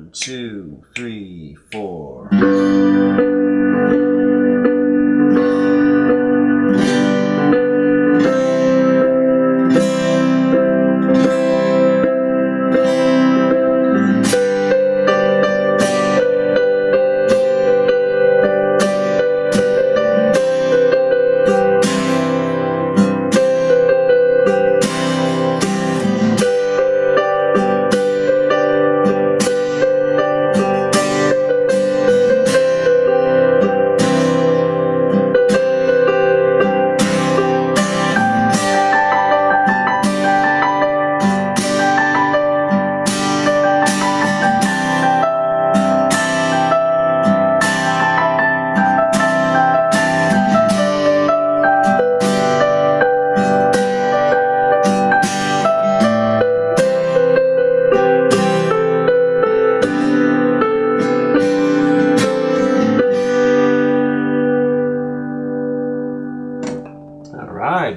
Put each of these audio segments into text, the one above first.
1, 2, 3, 4.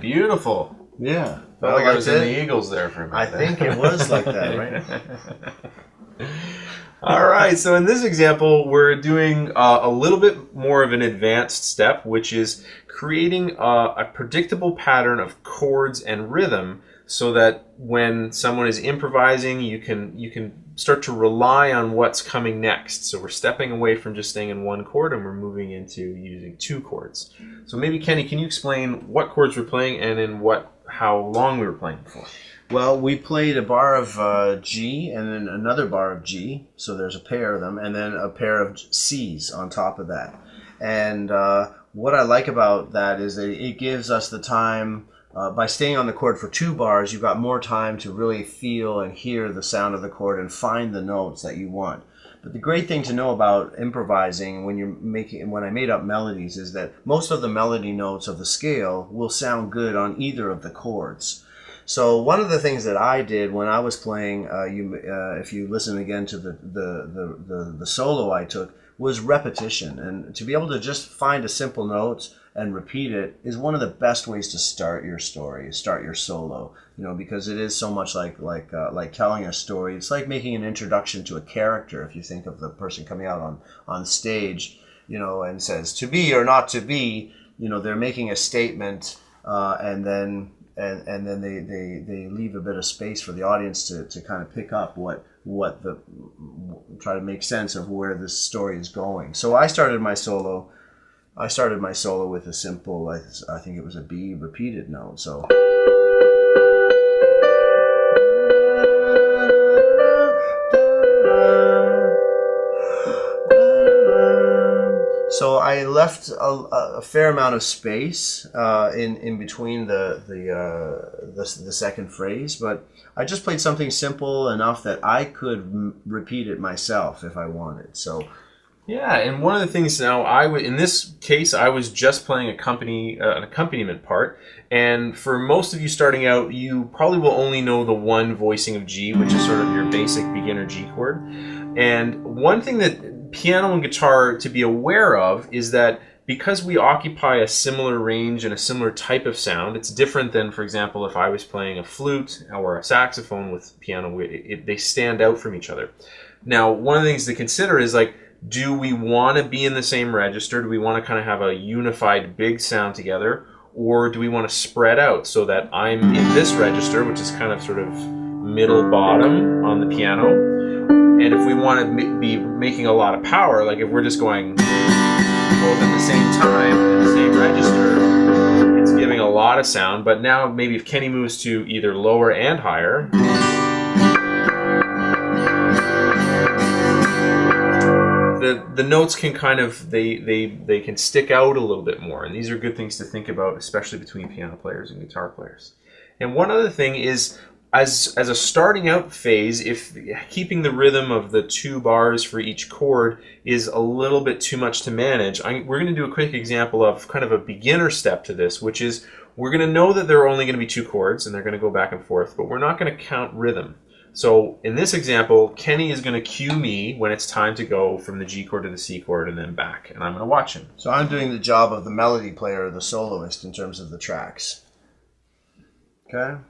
Beautiful. Yeah. Felt like I was in the Eagles there for a minute. I think it was like that, right? All right. So in this example, we're doing a little bit more of an advanced step, which is creating a predictable pattern of chords and rhythm, so that when someone is improvising, you can start to rely on what's coming next. So we're stepping away from just staying in one chord and we're moving into using two chords. So maybe Kenny, can you explain what chords we're playing and in how long we were playing before? Well, we played a bar of G and then another bar of G, so there's a pair of them, and then a pair of C's on top of that. And what I like about that is that it gives us the time. By staying on the chord for 2 bars, you've got more time to really feel and hear the sound of the chord and find the notes that you want. But the great thing to know about improvising when I made up melodies is that most of the melody notes of the scale will sound good on either of the chords. So one of the things that I did when I was playing, if you listen again to the solo I took, was repetition. And to be able to just find a simple note and repeat it is one of the best ways to start your story, start your solo. Because it is so much like telling a story. It's like making an introduction to a character. If you think of the person coming out on stage, and says to be or not to be, they're making a statement, and then they leave a bit of space for the audience to kind of pick up try to make sense of where this story is going. So I started my solo with a simple, I think it was a B repeated note. So I left a fair amount of space in between the second phrase, but I just played something simple enough that I could repeat it myself if I wanted. So. Yeah, and one of the things now, in this case, I was just playing an accompaniment part, and for most of you starting out, you probably will only know the one voicing of G, which is sort of your basic beginner G chord. And one thing that piano and guitar to be aware of is that because we occupy a similar range and a similar type of sound, it's different than, for example, if I was playing a flute or a saxophone with piano, they stand out from each other. Now, one of the things to consider is do we want to be in the same register? Do we want to kind of have a unified big sound together? Or do we want to spread out so that I'm in this register, which is kind of sort of middle bottom on the piano? And if we want to be making a lot of power, like if we're just going both at the same time in the same register, it's giving a lot of sound. But now maybe if Kenny moves to either lower and higher, the notes can kind of they can stick out a little bit more, and these are good things to think about, especially between piano players and guitar players. And one other thing is, as a starting out phase, if keeping the rhythm of the 2 bars for each chord is a little bit too much to manage, we're going to do a quick example of kind of a beginner step to this, which is we're going to know that there are only going to be 2 chords and they're going to go back and forth, but we're not going to count rhythm. So in this example, Kenny is going to cue me when it's time to go from the G chord to the C chord and then back, and I'm going to watch him. So I'm doing the job of the melody player or the soloist in terms of the tracks. Okay?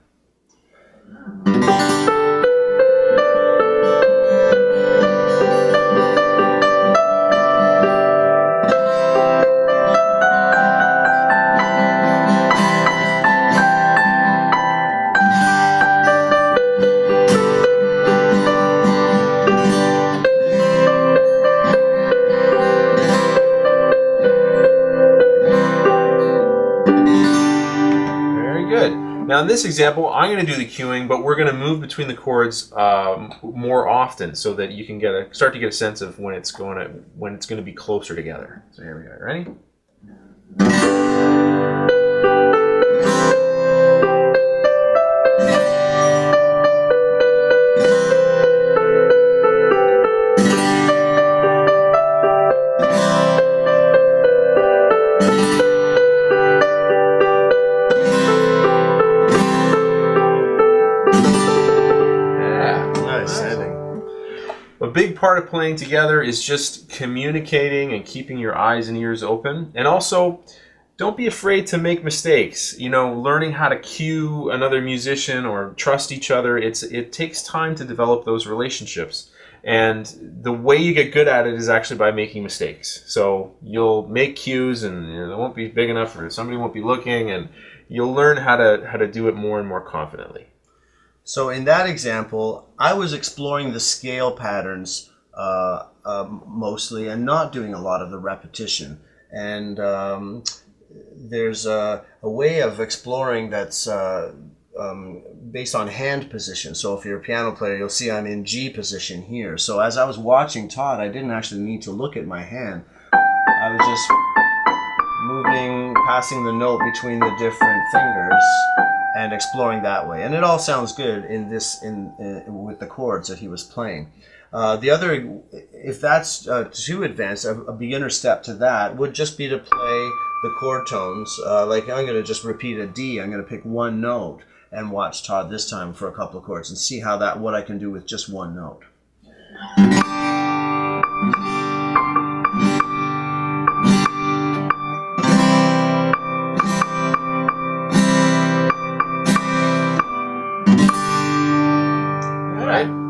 Now in this example, I'm going to do the cueing, but we're going to move between the chords more often, so that you can start to get a sense of when it's going to be closer together. So here we go. Ready? A big part of playing together is just communicating and keeping your eyes and ears open. And also, don't be afraid to make mistakes. You know, learning how to cue another musician or trust each other, it takes time to develop those relationships. And the way you get good at it is actually by making mistakes. So you'll make cues, and they won't be big enough, or somebody won't be looking, and you'll learn how to do it more and more confidently. So in that example, I was exploring the scale patterns mostly, and not doing a lot of the repetition. And there's a way of exploring that's based on hand position. So if you're a piano player, you'll see I'm in G position here. So as I was watching Todd, I didn't actually need to look at my hand. I was just moving, passing the note between the different fingers, and exploring that way, and it all sounds good with the chords that he was playing. The other, if that's too advanced, a beginner step to that would just be to play the chord tones. Like I'm going to just repeat a D. I'm going to pick one note and watch Todd this time for a couple of chords and see what I can do with just one note.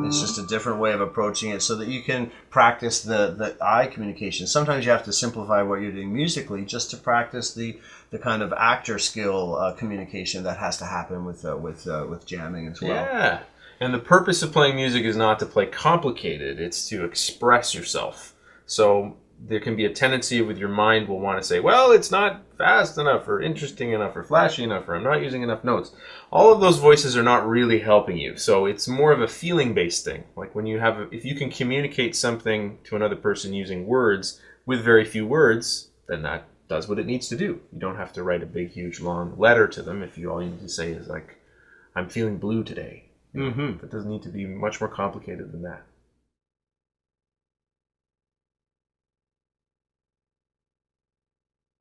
It's just a different way of approaching it so that you can practice the eye communication. Sometimes you have to simplify what you're doing musically just to practice the kind of actor skill communication that has to happen with jamming as well. Yeah, and the purpose of playing music is not to play complicated, it's to express yourself. So there can be a tendency with your mind will want to say, well, it's not fast enough or interesting enough or flashy enough or I'm not using enough notes. All of those voices are not really helping you. So it's more of a feeling-based thing. Like when if you can communicate something to another person using words with very few words, then that does what it needs to do. You don't have to write a big, huge, long letter to them if all you need to say is like, I'm feeling blue today. Mm-hmm. It doesn't need to be much more complicated than that.